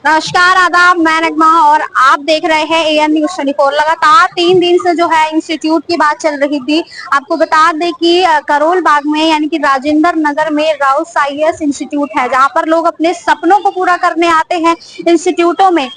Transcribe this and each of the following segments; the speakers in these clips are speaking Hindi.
नमस्कार, आदाब। मैं नगमा और आप देख रहे हैं एएन न्यूज 24। लगातार 3 दिन से जो है इंस्टीट्यूट की बात चल रही थी। आपको बता दें कि करोल बाग में यानी कि राजेंद्र नगर में राउस आईएएस इंस्टीट्यूट है, जहां पर लोग अपने सपनों को पूरा करने आते हैं इंस्टीट्यूटों में।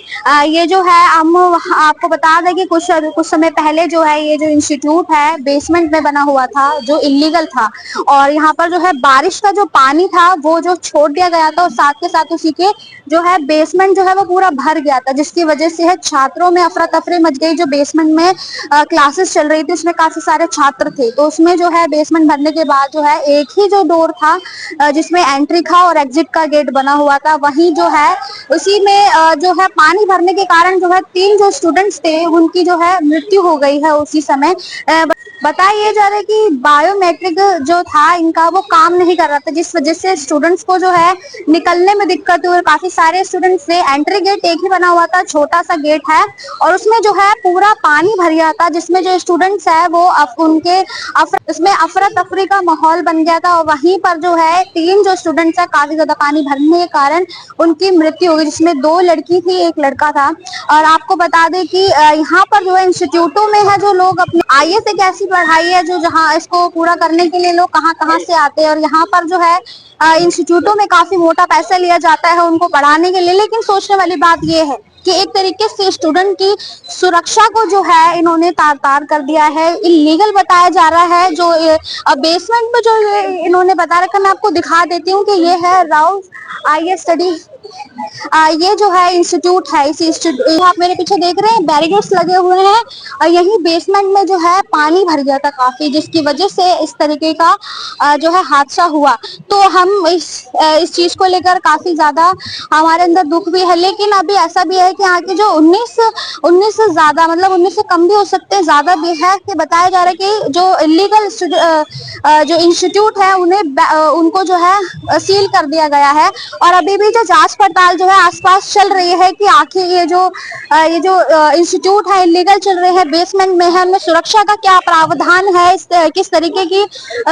ये जो है हम आपको बता दें कि कुछ समय पहले जो है ये जो इंस्टीट्यूट है बेसमेंट में बना हुआ था, जो इलीगल था। और यहाँ पर जो है बारिश का जो पानी था वो जो छोड़ दिया गया था और साथ के साथ उसी के जो है बेसमेंट जो है वो पूरा भर गया था, जिसकी वजह से है छात्रों में अफरा तफरी मच गई। जो बेसमेंट में क्लासेस चल रही थी उसमें काफी सारे छात्र थे, तो उसमें जो है बेसमेंट भरने के बाद जो है एक ही जो डोर था जिसमें एंट्री था और एग्जिट का गेट बना हुआ था, वही जो है उसी में जो है पानी भरने के कारण जो है 3 जो स्टूडेंट्स थे उनकी जो है मृत्यु हो गई है उसी समय। बताया जा रहा है कि बायोमेट्रिक जो था इनका वो काम नहीं कर रहा था, जिस वजह से स्टूडेंट्स को जो है निकलने में दिक्कत हुई। काफी सारे स्टूडेंट्स से एंट्री गेट एक ही बना हुआ था, छोटा सा गेट है और उसमें जो है पूरा पानी भर गया था, जिसमें जो स्टूडेंट्स है वो उनके उसमें अफरा तफरी का माहौल बन गया था। और वहीं पर जो है 3 जो स्टूडेंट्स है काफी ज्यादा पानी भरने के कारण उनकी मृत्यु हो गई, जिसमें 2 लड़की थी, 1 लड़का था। और आपको बता दें कि यहाँ पर जो है इंस्टीट्यूटों में है जो लोग अपने आईएएस एक ऐसी पढ़ाई है जो जहाँ इसको पूरा करने के लिए लोग कहाँ कहाँ से आते हैं। और यहाँ पर जो है इंस्टीट्यूटों में काफी मोटा पैसा लिया जाता है उनको पढ़ाने के लिए। लेकिन सोचने वाली बात ये है कि एक तरीके से स्टूडेंट की सुरक्षा को जो है इन्होंने तार तार कर दिया है, इलीगल बताया जा रहा है। जो बेसमेंट में जो इन्होंने बता रखा, मैं आपको दिखा देती हूँ कि ये है राउस आईएएस स्टडी। ये जो है इंस्टीट्यूट है, इस इंस्टीट्यूट आप मेरे पीछे देख रहे हैं बैरिकेड्स लगे हुए हैं और यही बेसमेंट में जो है पानी भर गया था काफी, जिसकी वजह से इस तरीके का जो है हादसा हुआ। तो हम इस चीज को लेकर काफी ज्यादा हमारे अंदर दुख भी है। लेकिन अभी ऐसा भी है कि यहाँ के जो 19 से ज्यादा, मतलब 19 से कम भी हो सकते हैं, ज्यादा भी है, कि बताया जा रहा है कि जो इलीगल जो इंस्टीट्यूट है उन्हें उनको जो है सील कर दिया गया है। और अभी भी जो जांच पड़ताल जो है आसपास चल रही है कि आखिर ये जो इंस्टीट्यूट है इलीगल चल रहे हैं, बेसमेंट में है, उनमें सुरक्षा का क्या प्रावधान है, किस तरीके की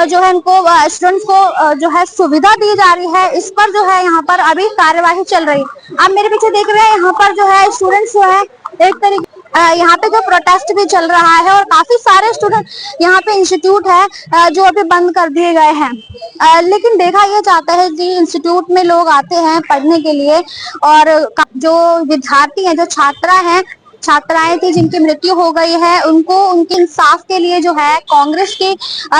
जो है इनको स्टूडेंट्स को जो है सुविधा दी जा रही है, इस पर जो है यहाँ पर अभी कार्यवाही चल रही है। आप मेरे पीछे देख रहे हैं यहाँ पर जो है स्टूडेंट्स जो है एक तरीके यहाँ पे जो प्रोटेस्ट भी चल रहा है और काफी सारे स्टूडेंट यहाँ पे इंस्टीट्यूट है जो अभी बंद कर दिए गए हैं। लेकिन देखा यह जाता है कि इंस्टीट्यूट में लोग आते हैं पढ़ने के लिए और जो विद्यार्थी हैं, जो छात्रा हैं, छात्राएं थी जिनकी मृत्यु हो गई है, उनको उनके इंसाफ के लिए जो है कांग्रेस की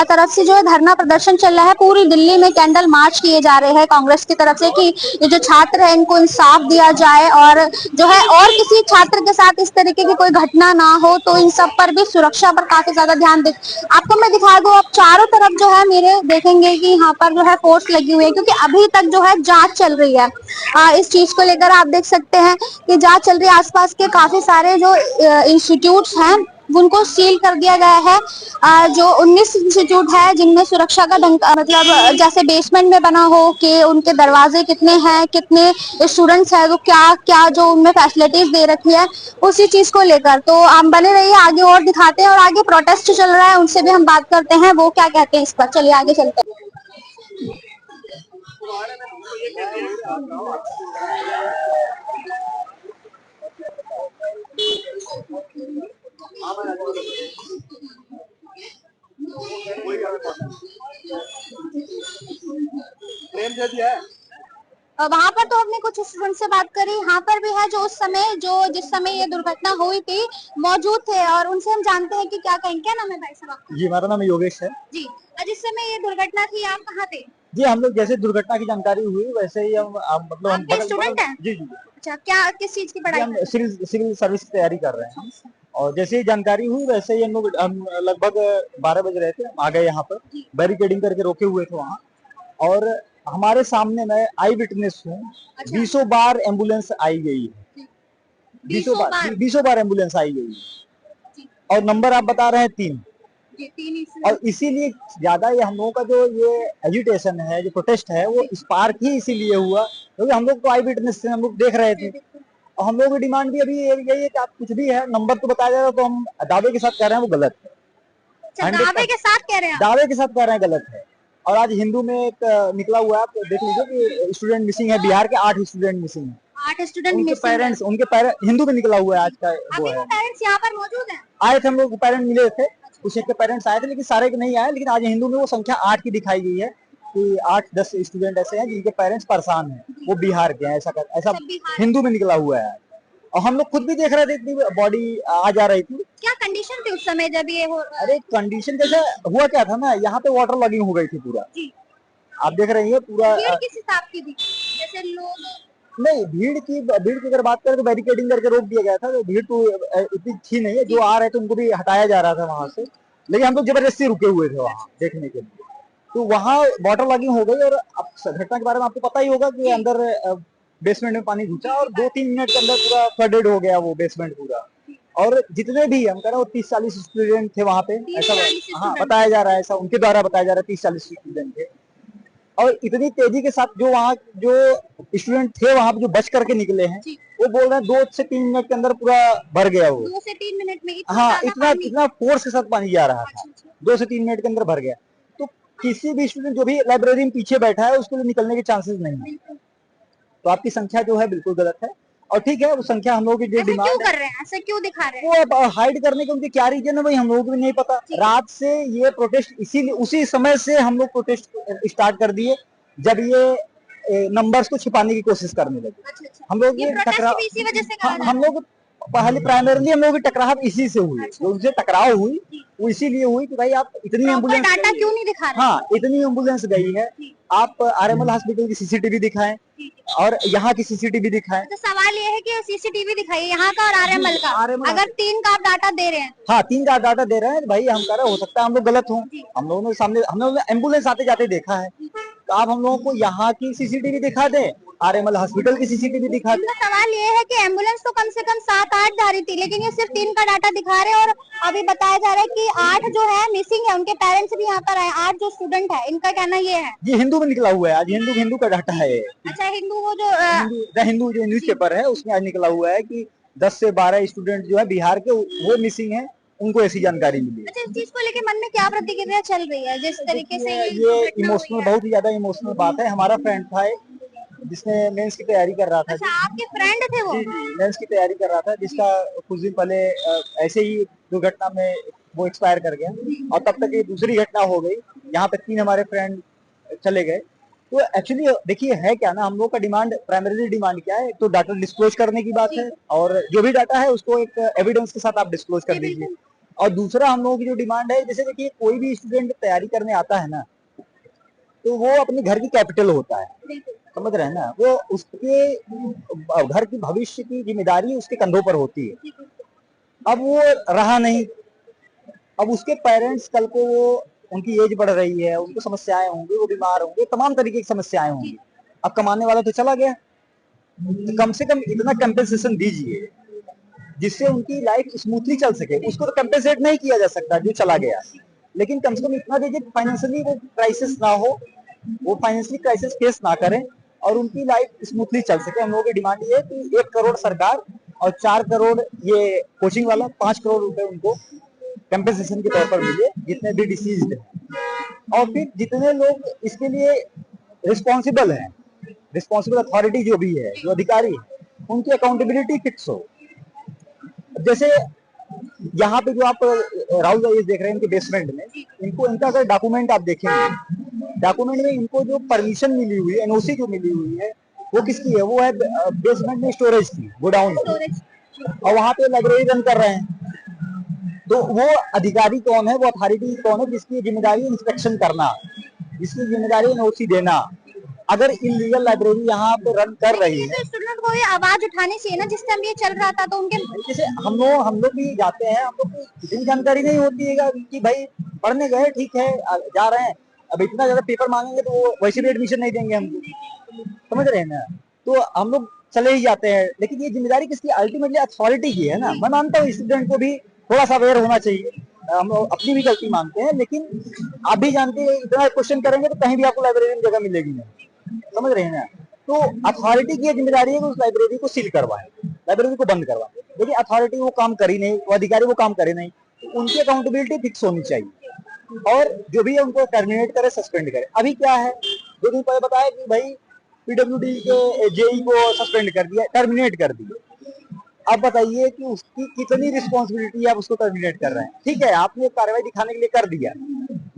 तरफ से जो है धरना प्रदर्शन चल रहा है। पूरी दिल्ली में कैंडल मार्च किए जा रहे हैं कांग्रेस की तरफ से कि ये जो छात्र है इनको इंसाफ दिया जाए और जो है और किसी छात्र के साथ इस तरीके की कोई घटना ना हो। तो इन सब पर भी सुरक्षा पर काफी ज्यादा ध्यान दे। आपको मैं दिखा दूं, आप चारों तरफ जो है मेरे देखेंगे कि यहाँ पर जो है फोर्स लगी हुई है, क्योंकि अभी तक जो है जांच चल रही है। इस चीज को लेकर आप देख सकते हैं कि जांच चल रही है। आसपास के काफी सारे जो इंस्टीट्यूट्स हैं उनको सील कर दिया गया है। जो 19 इंस्टीट्यूट है जिनमें सुरक्षा का मतलब जैसे बेसमेंट में बना हो कि उनके दरवाजे कितने हैं, कितने स्टूडेंट्स हैं, तो क्या क्या जो उनमें फैसिलिटीज दे रखी है, उसी चीज को लेकर। तो आप बने रहिए, आगे और दिखाते हैं। और आगे प्रोटेस्ट चल रहा है, उनसे भी हम बात करते हैं वो क्या कहते हैं इस पर। चलिए आगे चलते हैं। वहां पर तो हमने कुछ स्टूडेंट से बात करी, यहाँ पर भी है जो उस समय जिस समय ये दुर्घटना हुई थी मौजूद थे और उनसे हम जानते हैं कि क्या कहेंगे। क्या नाम है भाई साहब आपका? जी, हमारा नाम योगेश है जी। जिस समय ये दुर्घटना थी आप कहाँ थे? जी। हम लोग जैसे दुर्घटना की जानकारी हुई वैसे ही मतलब हम आप स्टूडेंट हैं? जी जी। अच्छा, क्या किस चीज की पढ़ाई? हम सिविल सर्विस की तैयारी कर रहे हैं और जैसे ही जानकारी हुई वैसे ही हम लगभग 12 बज रहे थे, हम आ गए यहाँ पर, बैरिकेडिंग करके रोके हुए थे वहाँ। और हमारे सामने मैं आई विटनेस हूँ। अच्छा। 20 बार एम्बुलेंस आई गई है, 20 बार एम्बुलेंस आई गई है और नंबर आप बता रहे हैं 3। और इसीलिए ज्यादा ये हम लोगों का जो ये एजुटेशन है, जो प्रोटेस्ट है, वो स्पार्क ही इसीलिए हुआ क्योंकि हम लोग तो आई विटनेस से हम लोग देख रहे थे। और हम लोग की डिमांड भी अभी यही है कि आप कुछ भी है नंबर तो बताया जाएगा, तो हम दावे के साथ कह रहे हैं वो गलत है। दावे के साथ कह रहे हैं? दावे के साथ कह रहे हैं गलत है। और आज हिंदू में एक निकला हुआ है, आप देख लीजिए कि स्टूडेंट मिसिंग है, बिहार के 8 स्टूडेंट मिसिंग है। 8 स्टूडेंट उनके मिसिंग है। पेरेंट्स हिंदू में निकला हुआ है आज का वो अभी है। वो पेरेंट्स यहाँ पर मौजूद हैं? आए थे हम लोग, पेरेंट्स मिले थे, कुछ एक के पेरेंट्स आए थे, लेकिन सारे के नहीं आए। लेकिन आज हिंदू में वो संख्या 8 की दिखाई गई है कि 8-10 स्टूडेंट ऐसे हैं जिनके पेरेंट्स परेशान हैं, वो बिहार के हैं, ऐसा सब बिहार हिंदू में निकला हुआ है। और हम लोग खुद भी देख रहे थे, इतनी बॉडी आ जा रही थी। क्या कंडीशन थी उस समय जब ये हो? अरे कंडीशन जैसे हुआ क्या था ना, यहाँ पे वाटर लॉगिंग हो गई थी पूरा, जी। आप देख रही हैं पूरा। भीड़ किस हिसाब की थी, जैसे लोग? नहीं, भीड़ की अगर बात करें तो बैरिकेडिंग करके रोक दिया गया था, तो भीड़ तो इतनी थी नहीं है। जो आ रहे थे उनको भी हटाया जा रहा था वहां से, लेकिन हम लोग जबरदस्ती रुके हुए थे वहां देखने के लिए। तो वहां वाटर लॉगिंग हो गई, और अब घटना के बारे में आपको पता ही होगा कि अंदर बेसमेंट में पानी घुसा और 2-3 मिनट के अंदर पूरा फ्लडेड हो गया वो बेसमेंट पूरा। और जितने भी हम कह रहे हो 30-40 स्टूडेंट थे वहां पे, ऐसा हाँ बताया जा रहा है, ऐसा उनके द्वारा बताया जा रहा है 30-40 स्टूडेंट थे। और इतनी तेजी के साथ जो स्टूडेंट थे वहां पे जो बच करके निकले हैं, वो बोल रहे हैं 2 से 3 मिनट के अंदर पूरा भर गया वो। 2 से 3 मिनट में हाँ, इतना फोर्स के साथ पानी जा रहा था, 2 से 3 मिनट के अंदर भर गया। तो किसी भी स्टूडेंट जो भी लाइब्रेरी में पीछे बैठा है उसके लिए निकलने के चांसेस नहीं है। तो आपकी संख्या जो है बिल्कुल गलत है, और ठीक है वो संख्या हम लोगों की जो डिमांड क्यों कर रहे हैं, ऐसा क्यों दिखा रहे हैं? वो अब हाइड करने के उनके क्या रीजन है वही हम लोगों को भी नहीं पता। रात से ये प्रोटेस्ट इसीलिए उसी समय से हम लोग प्रोटेस्ट स्टार्ट कर दिए जब ये नंबर्स को छिपाने की कोशिश करने लगे। हम लोग ये टकराव इसी वजह से हम लोग पहले प्राइमरीली हम लोग की टकराव इसी से हुई, जो उनसे टकराव हुई वो इसीलिए हुई कि भाई आप इतनी एम्बुलेंस डाटा क्यों नहीं दिखा रहे? हाँ, इतनी एम्बुलेंस गई है, आप आरएमएल हॉस्पिटल की सीसीटीवी दिखाएं और यहाँ की सीसीटीवी दिखाएं। तो सवाल ये है कि सीसीटीवी दिखाइए यहाँ का और आरएमएल का। अगर 3 का आप डाटा दे रहे हैं, हाँ 3 का डाटा दे रहे हैं, भाई हम कह रहे हो सकता है हम लोग गलत हों। हम लोगों ने एम्बुलेंस आते जाते देखा है, तो आप हम लोगों को यहाँ की सीसीटीवी दिखा दें, आरएमएल हॉस्पिटल की सीसीटीवी दिखा दें। सवाल ये है कि एम्बुलेंस तो कम से कम 7-8 जा रही थी, लेकिन ये सिर्फ 3 का डाटा दिखा रहे हैं। और अभी बताया जा रहा है कि 8 जो है मिसिंग है, उनके पेरेंट्स भी यहाँ पर आए। 8 जो स्टूडेंट है, इनका कहना ये है ये हिंदू में निकला हुआ है आज, हिंदू का डाटा है। अच्छा, हिंदू वो जो हिंदू जो न्यूज़पेपर है उसमें आज निकला हुआ है कि 10 से 12 स्टूडेंट जो है बिहार के वो मिसिंग है, उनको ऐसी जानकारी मिली। अच्छा, इस चीज को लेके मन में क्या प्रतिक्रिया चल रही है? जिस तरीके से ये इमोशनल, बहुत ही ज्यादा इमोशनल बात है। हमारा फ्रेंड था जिसने मेंस की तैयारी कर रहा था। अच्छा, आपके फ्रेंड थे वो? जी, मेंस की तैयारी कर रहा था, जिसका कुछ दिन पहले ऐसे ही दुर्घटना में वो एक्सपायर कर गया, और तब तक ये दूसरी घटना हो गई। यहाँ पे 3 हमारे फ्रेंड चले गए। तो एक्चुअली देखिए है क्या ना, हम लोग का डिमांड, प्राइमरी डिमांड क्या है, तो डाटा डिस्क्लोज करने की बात है, और जो भी डाटा है उसको एक एविडेंस के साथ आप डिस्क्लोज कर दीजिए। और दूसरा हम लोगों की जो डिमांड है, जैसे देखिए कोई भी स्टूडेंट तैयारी करने आता है ना, तो वो अपने घर की कैपिटल होता है, समझ रहे हैं ना, वो उसके घर की भविष्य की जिम्मेदारी उसके कंधों पर होती है। अब वो रहा नहीं, अब उसके पेरेंट्स कल को वो उनकी एज बढ़ रही है, उनको समस्याएं होंगी, वो बीमार होंगे, तमाम तरीके की समस्याएं होंगी। अब कमाने वाला तो चला गया, तो कम से कम इतना कंपेंसेशन दीजिए जिससे उनकी लाइफ स्मूथली चल सके। उसको तो कंपेंसेट नहीं किया जा सकता जो चला गया, लेकिन कम से कम इतना दीजिए फाइनेंशियली वो क्राइसिस ना हो, वो फाइनेंशियली क्राइसिस फेस ना करें और उनकी लाइफ स्मूथली चल सके। हम लोगों की डिमांड ये है कि 1 करोड़ सरकार और 4 करोड़ ये कोचिंग वाला, 5 करोड़ रुपए उनको कंपेंसेशन के तौर पर मिले, जितने भी डिसीज्ड हैं। और फिर जितने लोग इसके लिए रिस्पॉन्सिबल हैं, रिस्पॉन्सिबल अथॉरिटी जो भी है, जो अधिकारी है, उनकी अकाउंटेबिलिटी फिक्स हो। जैसे यहाँ पे जो आप राहुल भाई देख रहे हैं इनके बेसमेंट में, इनको इनका अगर डॉक्यूमेंट आप देखेंगे, डॉक्यूमेंट में इनको जो परमिशन मिली हुई है, एनओसी जो मिली हुई है, वो किसकी है? वो है बेसमेंट में स्टोरेज की, गोडाउन की, और वहां पे लाइब्रेरी रन कर रहे हैं। तो वो अधिकारी कौन है, वो अथॉरिटी कौन है जिसकी जिम्मेदारी इंस्पेक्शन करना, जिसकी जिम्मेदारी एनओसी देना? अगर इलीगल लाइब्रेरी यहाँ पे रन कर रही है, तो स्टूडेंट को ये आवाज उठानी चाहिए ना, जिस टाइम ये चल रहा था। तो उनके जैसे हम लोग भी जाते हैं, हम लोग को इतनी जानकारी नहीं होती है कि भाई पढ़ने गए, ठीक है जा रहे हैं, अब इतना ज्यादा पेपर मांगेंगे तो वो वैसे भी एडमिशन नहीं देंगे हमको, समझ रहे हैं ना, तो हम लोग चले ही जाते हैं। लेकिन ये जिम्मेदारी किसकी? अल्टीमेटली अथॉरिटी की है ना। मैं मानता हूँ स्टूडेंट को भी थोड़ा सा अवेयर होना चाहिए, हम लोग अपनी भी गलती मानते हैं, लेकिन आप भी जानते हैं इतना क्वेश्चन करेंगे तो कहीं भी आपको लाइब्रेरी में जगह मिलेगी नहीं, समझ रहे हैं ना। तो अथॉरिटी की जिम्मेदारी है कि उस लाइब्रेरी को सील करवाए, लाइब्रेरी को बंद करवाए, लेकिन अथॉरिटी वो काम करी नहीं, वो अधिकारी वो काम करे नहीं, तो उनकी अकाउंटेबिलिटी फिक्स होनी चाहिए, और जो भी है उनको टर्मिनेट करे, सस्पेंड करे। अभी क्या है, 2 दिन पहले बताया कि भाई पीडब्ल्यूडी के जेई को सस्पेंड कर दिया, टर्मिनेट कर दिया। अब बताइए कि उसकी कितनी रिस्पॉन्सिबिलिटी आप उसको टर्मिनेट कर रहे हैं। ठीक है, आपने कार्रवाई दिखाने के लिए कर दिया,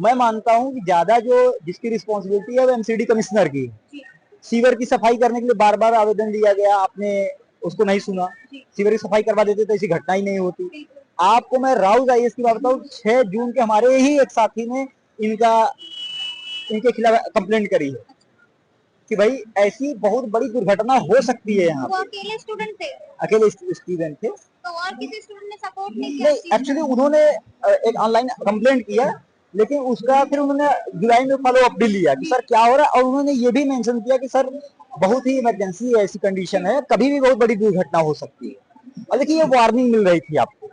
मैं मानता हूँ कि ज्यादा जो जिसकी रिस्पॉन्सिबिलिटी है वो एमसीडी कमिश्नर की। सीवर की सफाई करने के लिए बार बार आवेदन दिया गया, आपने उसको नहीं सुना। सीवर की सफाई करवा देते तो ऐसी घटना ही नहीं होती। आपको मैं राउज आईएएस की बात बताऊं, 6 जून के हमारे ही एक साथी ने इनके खिलाफ कंप्लेंट करी है कि भाई ऐसी बहुत बड़ी दुर्घटना हो सकती है। यहाँ वो अकेले स्टूडेंट थे, अकेले स्टूडेंट थे, तो और किसी स्टूडेंट ने सपोर्ट नहीं किया? नहीं, एक्चुअली उन्होंने एक ऑनलाइन कंप्लेंट किया, लेकिन उसका फिर उन्होंने जुलाई में फॉलो अप भी लिया कि सर क्या हो रहा है, और उन्होंने ये भी मेंशन किया कि सर बहुत ही इमरजेंसी है, ऐसी कंडीशन है, कभी भी बहुत बड़ी दुर्घटना हो सकती है। और देखिए ये वार्निंग मिल रही थी आपको,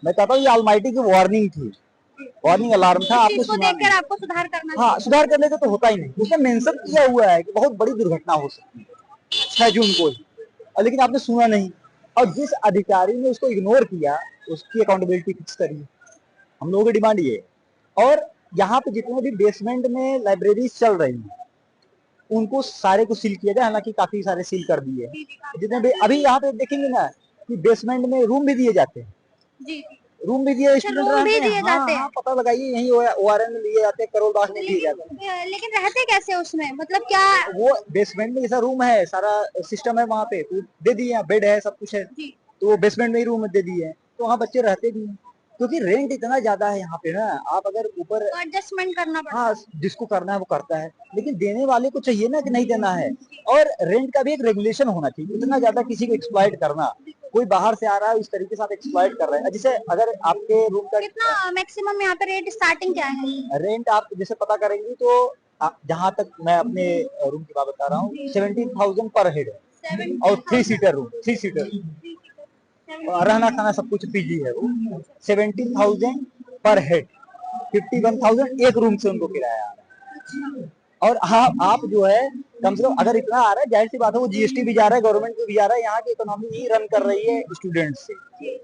मैं कहता हूँ ये ऑलमाइटी की वार्निंग थी, वार्निंग अलार्म था। आपको देखकर आपको सुधार करना चाहिए। हाँ, सुधार करने से तो होता ही नहीं। उसने मेंशन किया हुआ है कि बहुत बड़ी दुर्घटना हो सकती है 6 जून को ही, और लेकिन आपने सुना नहीं। और जिस अधिकारी ने उसको इग्नोर किया उसकी अकाउंटेबिलिटी फिक्स करी। हम लोगों की डिमांड ये है। और यहाँ पे जितने भी बेसमेंट में लाइब्रेरीज चल रही हैं उनको सारे को सील किया जाए, हालांकि काफी सारे सील कर दिए हैं। जितने भी अभी यहाँ पे देखेंगे ना कि बेसमेंट में रूम भी दिए जाते हैं, रूम भी दिए, स्टूडेंट रहते हैं। हाँ, पता लगाइए, यही ओआरएन में लिए जाते हैं, करोल बाग में दिए जाते हैं। लेकिन रहते कैसे उसमें, मतलब क्या? वो बेसमेंट में जैसा रूम है, सारा सिस्टम है वहाँ पे, तो दे दिए, बेड है, सब कुछ है, तो वो बेसमेंट में ही रूम दे दिए हैं, तो वहाँ बच्चे रहते भी हैं। क्योंकि रेंट इतना ज्यादा है यहाँ पे ना, आप अगर ऊपर एडजस्टमेंट करना पड़ता है। हाँ, जिसको करना है वो करता है, लेकिन देने वाले को चाहिए ना कि नहीं देना है। और रेंट का भी एक रेगुलेशन होना चाहिए, इतना ज्यादा किसी को एक्सप्लॉइट करना, कोई बाहर से आ रहा है इस तरीके से आप एक्सप्लॉइट कर रहे हैं। जैसे अगर आपके रूम का कितना मैक्सिमम यहाँ पे रेट स्टार्टिंग क्या है? रेंट आप जैसे पता करेंगे तो जहाँ तक मैं अपने रूम की बात बता रहा हूँ, 17,000 पर हेड है, और 3 सीटर रूम, 3 सीटर रहना खाना सब कुछ पीजी है। वो 17,000 पर हेड, 51,000 एक रूम से उनको किराया आ रहा है। और हाँ, आप जो है कम से कम अगर इतना आ रहा है, जाहिर सी बात है वो जीएसटी भी जा रहा है, गवर्नमेंट को भी जा रहा है, यहाँ की इकोनॉमी ही रन कर रही है स्टूडेंट से।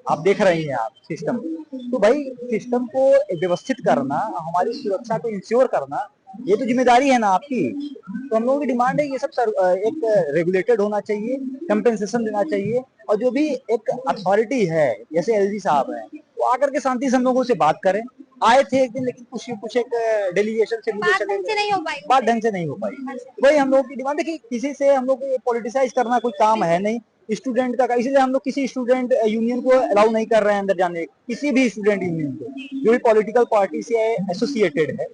आप देख रहे हैं आप सिस्टम, तो भाई सिस्टम को व्यवस्थित करना, हमारी सुरक्षा को इंश्योर करना, ये तो जिम्मेदारी है ना आपकी। तो हम लोगों की डिमांड है ये सब एक रेगुलेटेड होना चाहिए, कंपेंसेशन देना चाहिए, और जो भी एक अथॉरिटी है जैसे एलजी साहब है वो आकर के शांति से हम लोगों से बात करें। आए थे एक दिन, लेकिन कुछ एक डेलीगेशन से बात ढंग से नहीं हो पाई, बात ढंग से नहीं हो पाई। वही हम लोग की डिमांड है कि किसी से हम लोग को पॉलिटिसाइज करना कोई काम है नहीं स्टूडेंट का, इसलिए हम लोग किसी स्टूडेंट यूनियन को अलाउ नहीं कर रहे हैं अंदर जाने, किसी भी स्टूडेंट यूनियन को जो भी पॉलिटिकल पार्टी से एसोसिएटेड है,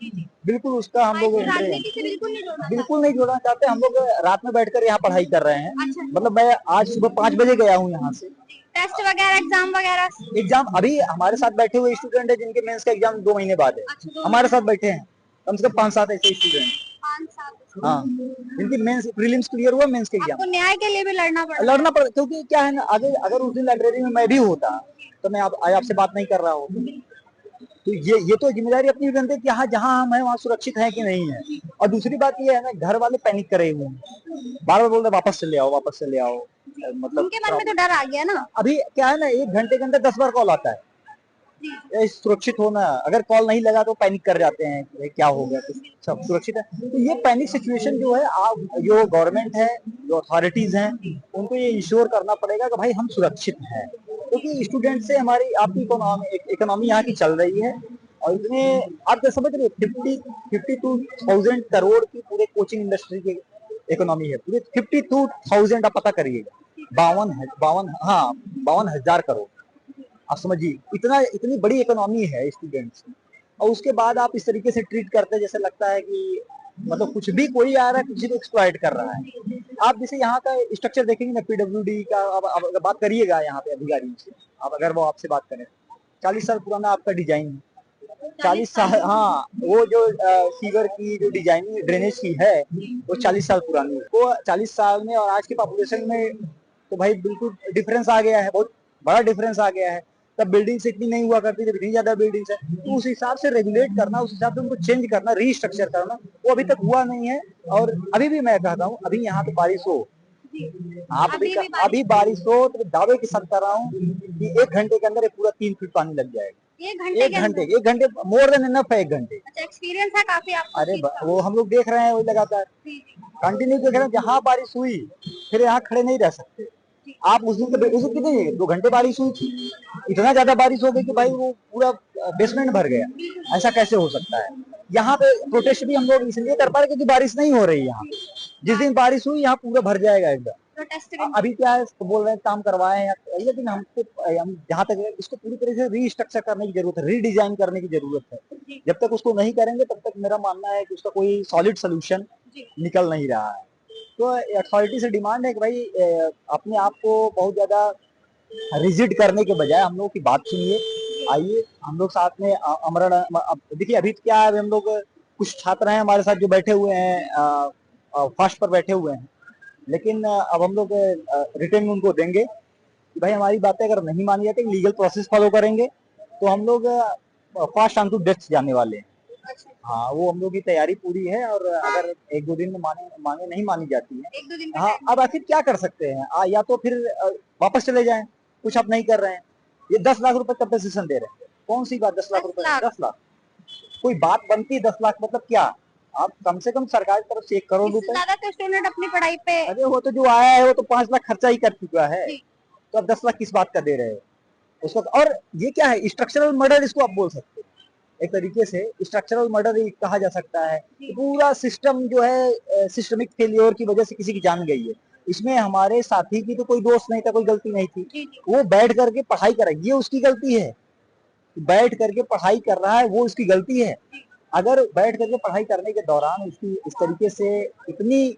बिल्कुल उसका हम लोग बिल्कुल नहीं जोड़ना चाहते। हम लोग रात में बैठकर यहाँ पढ़ाई कर रहे हैं। मतलब मैं आज सुबह 5 बजे गया हूँ यहाँ से। टेस्ट वगैरह, एग्जाम अभी हमारे साथ बैठे हुए स्टूडेंट है जिनके मेंस का एग्जाम 2 महीने बाद है, हमारे साथ बैठे हैं कम से कम 5-7 ऐसे स्टूडेंट। हाँ, इनकी मेंस प्रीलिम्स क्लियर हुआ, मेंस के एग्जाम। आपको न्याय के लिए भी लड़ना पड़ा, क्योंकि क्या है ना, अगर उस दिन लाइब्रेरी में मैं भी होता तो मैं आपसे बात नहीं कर रहा होता। तो ये तो जिम्मेदारी अपनी बनती है कि हाँ जहाँ हम हैं वहाँ सुरक्षित है कि नहीं है। और दूसरी बात ये है ना, घर वाले पैनिक करे हुए हैं, बार बार बोल रहे वापस चले आओ, वापस चले आओ। मतलब उनके मन में तो डर आ गया ना। अभी क्या है ना, 1 घंटे के अंदर 10 बार कॉल आता है सुरक्षित होना, अगर कॉल नहीं लगा तो पैनिक कर जाते हैं कि क्या हो गया, कुछ सब सुरक्षित है। तो ये पैनिक सिचुएशन जो है, आप जो गवर्नमेंट है, जो अथॉरिटीज हैं, उनको ये इंश्योर करना पड़ेगा कि भाई हम सुरक्षित हैं, क्योंकि स्टूडेंट से हमारी आपकी इकोनॉमी यहाँ की चल रही है। और इतने आप क्या समझ रहे हो, 52,000 करोड़ की पूरे कोचिंग इंडस्ट्री की इकोनॉमी है, पूरे 52,000 आप पता करिएगा, 52,000 करोड़। आप समझिए इतनी बड़ी इकोनॉमी है स्टूडेंट्स की, और उसके बाद आप इस तरीके से ट्रीट करते हैं जैसे लगता है कि मतलब कुछ भी कोई आ रहा है किसी को एक्सप्लॉइट कर रहा है। आप जैसे यहाँ का स्ट्रक्चर देखेंगे ना, पीडब्ल्यूडी का, अब अगर बात करिएगा यहाँ पे अधिकारियों से, अब अगर वो आपसे बात करें, 40 साल पुराना आपका डिजाइन है, 40 साल। हाँ, वो जो सीवर की जो डिजाइनिंग ड्रेनेज की है वो 40 साल पुरानी है। वो 40 साल में और आज के पॉपुलेशन में तो भाई बिल्कुल डिफरेंस आ गया है, बहुत बड़ा डिफरेंस आ गया है। तब बिल्डिंग्स इतनी नहीं हुआ करती, जब इतनी ज्यादा बिल्डिंग्स है, तो उस हिसाब से रेगुलेट करना, उस हिसाब से उनको चेंज करना, रीस्ट्रक्चर करना, वो अभी तक हुआ नहीं है। और अभी भी मैं कहता हूँ, अभी यहाँ पे बारिश हो आप अभी बारिश हो तो दावे के साथ कर रहा हूँ कि 1 घंटे के अंदर ये पूरा 3 फीट पानी लग जाएगा। 1 घंटे मोर देन इनफ है 1 घंटे। अच्छा, एक्सपीरियंस है काफी आपको? अरे वो हम लोग देख रहे हैं, वही लगातार कंटिन्यू देख रहे हैं। जहाँ बारिश हुई फिर यहाँ खड़े नहीं रह सकते आप। उस दिन कितनी 2 घंटे बारिश हुई थी, इतना ज्यादा बारिश हो गई कि भाई वो पूरा बेसमेंट भर गया। ऐसा कैसे हो सकता है? यहाँ पे प्रोटेस्ट भी हम लोग इसलिए कर पा रहे क्योंकि बारिश नहीं हो रही यहाँ। जिस दिन बारिश हुई यहाँ पूरा भर जाएगा एकदम। अभी क्या है तो बोल रहे हैं काम करवाए हैं, लेकिन हमको हम जहाँ तक इसको पूरी तरह से रीस्ट्रक्चर करने की जरूरत है, रीडिजाइन करने की जरूरत है। जब तक उसको नहीं करेंगे तब तक मेरा मानना है कि उसका कोई सॉलिड सोल्यूशन निकल नहीं रहा है। तो अथॉरिटी से डिमांड है कि भाई अपने आप को बहुत ज्यादा रिजिड करने के बजाय हम लोग की बात सुनिए। आइए हम लोग साथ में अमरण। देखिए अभी क्या है, हम लोग कुछ छात्र हैं हमारे साथ जो बैठे हुए हैं, फर्स्ट पर बैठे हुए हैं, लेकिन अब हम लोग रिटर्न में उनको देंगे कि भाई हमारी बातें अगर नहीं मानी जाती, लीगल प्रोसेस फॉलो करेंगे तो हम लोग फर्स्ट ऑन टू डेथ जाने वाले हैं। हाँ, वो हम लोग की तैयारी पूरी है। और अगर 1-2 दिन में मांगे नहीं मानी जाती है, 1-2 दिन हाँ, अब आखिर क्या कर सकते हैं? या तो फिर वापस चले जाएं, कुछ आप नहीं कर रहे हैं। ये 10 लाख रुपए कंपेंसेशन दे रहे हैं, कौन सी बात? 10 लाख रुपए, 10 लाख कोई बात बनती है? 10 लाख मतलब क्या? आप कम से कम सरकार की तरफ से 1 करोड़ रुपए। ज्यादा तो स्टूडेंट अपनी पढ़ाई पे, अरे वो तो जो आया है वो तो 5 लाख खर्चा ही कर चुका है, तो अब 10 लाख किस बात का दे रहे हैं उसको? और ये क्या है? स्ट्रक्चरल मर्डर इसको आप बोल सकते हैं, एक तरीके से स्ट्रक्चरल मर्डर कहा जा सकता है। पूरा सिस्टम जो है सिस्टमिक फेलियर की वजह से किसी की जान गई है। इसमें हमारे साथी की तो कोई दोष नहीं था, कोई गलती नहीं थी। वो बैठ करके पढ़ाई कर रहा है, ये उसकी गलती है। बैठ करके पढ़ाई कर रहा है, वो उसकी गलती है। अगर बैठ करके पढ़ाई करने के दौरान उसकी इस तरीके से इतनी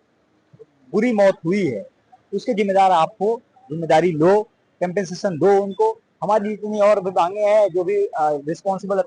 बुरी मौत हुई है तो उसके जिम्मेदार आप हो, जिम्मेदारी लो, कंपेंसेशन दो उनको। हमारी जितनी और विभागें हैं, जो भी रिस्पॉन्सिबल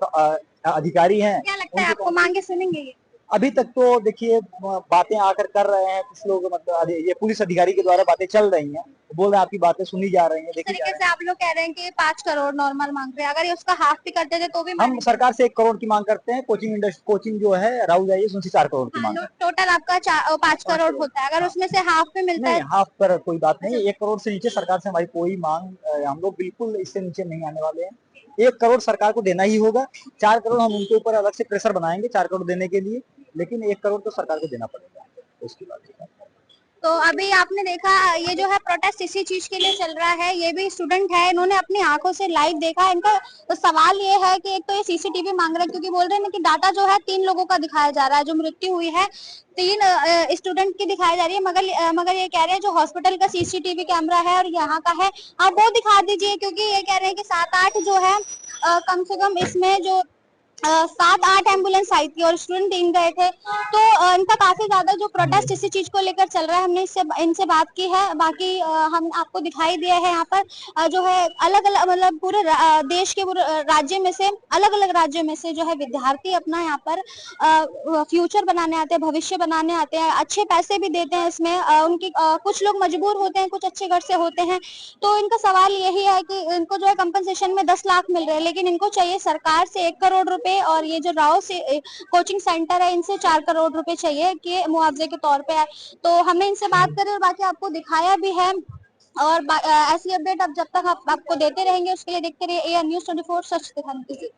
अधिकारी हैं, क्या लगता है आपको मांगे सुनेंगे ये? अभी तक तो देखिए बातें आकर कर रहे हैं कुछ लोग, मतलब ये पुलिस अधिकारी के द्वारा बातें चल रही हैं, बोल रहे हैं आपकी बातें सुनी जा रही हैं। इस तरीके से आप लोग कह रहे हैं कि 5 करोड़ नॉर्मल मांग रहे हैं, अगर ये उसका हाफ भी करते थे तो भी हम सरकार से 1 करोड़ की मांग करते हैं। कोचिंग जो है राहुल जाइए, उनसे 4 करोड़ की मांग। टोटल आपका 5 करोड़ होता है, अगर उसमें से हाफ में मिलता है? हाफ पर कोई बात नहीं, 1 करोड़ से नीचे सरकार से हमारी कोई मांग, हम लोग बिल्कुल इससे नीचे नहीं आने वाले हैं। 1 करोड़ सरकार को देना ही होगा। 4 करोड़ हम उनके ऊपर अलग से प्रेशर बनाएंगे 4 करोड़ देने के लिए, लेकिन 1 करोड़ तो सरकार को देना पड़ेगा। उसकी बात है। तो अभी आपने देखा ये जो है प्रोटेस्ट इसी चीज के लिए चल रहा है। ये भी स्टूडेंट है, इन्होंने अपनी आंखों से लाइव देखा। इनका तो सवाल ये है कि एक तो ये सीसीटीवी मांग रहे हैं, क्योंकि बोल रहे हैं कि डाटा जो है 3 लोगों का दिखाया जा रहा है, जो मृत्यु हुई है 3 स्टूडेंट की दिखाई जा रही है, मगर ये कह रहे हैं जो हॉस्पिटल का सीसीटीवी कैमरा है और यहाँ का है आप वो दिखा दीजिए, क्योंकि ये कह रहे हैं कि 7-8 जो है कम से कम इसमें जो 7-8 एम्बुलेंस आई थी और स्टूडेंट 3 गए थे। तो इनका काफी ज्यादा जो प्रोटेस्ट इसी चीज को लेकर चल रहा है। हमने इनसे बात की है। बाकी हम आपको दिखाई दिया है यहाँ पर जो है अलग अलग, मतलब पूरे देश के पूरे राज्य में से, अलग अलग राज्यों में से जो है विद्यार्थी अपना यहाँ पर फ्यूचर बनाने आते हैं, भविष्य बनाने आते हैं, अच्छे पैसे भी देते हैं इसमें। उनकी कुछ लोग मजबूर होते हैं, कुछ अच्छे घर से होते हैं। तो इनका सवाल यही है कि इनको जो है कंपनसेशन में 10 लाख मिल रहे हैं, लेकिन इनको चाहिए सरकार से 1 करोड़ रुपए, और ये जो राव से कोचिंग सेंटर है इनसे 4 करोड़ रुपए चाहिए कि मुआवजे के तौर पे है। तो हमने इनसे बात करी और बाकी आपको दिखाया भी है। और ऐसी अपडेट अब जब तक आपको देते रहेंगे, उसके लिए देखते रहिए AN News 24 सच दिखाने के लिए।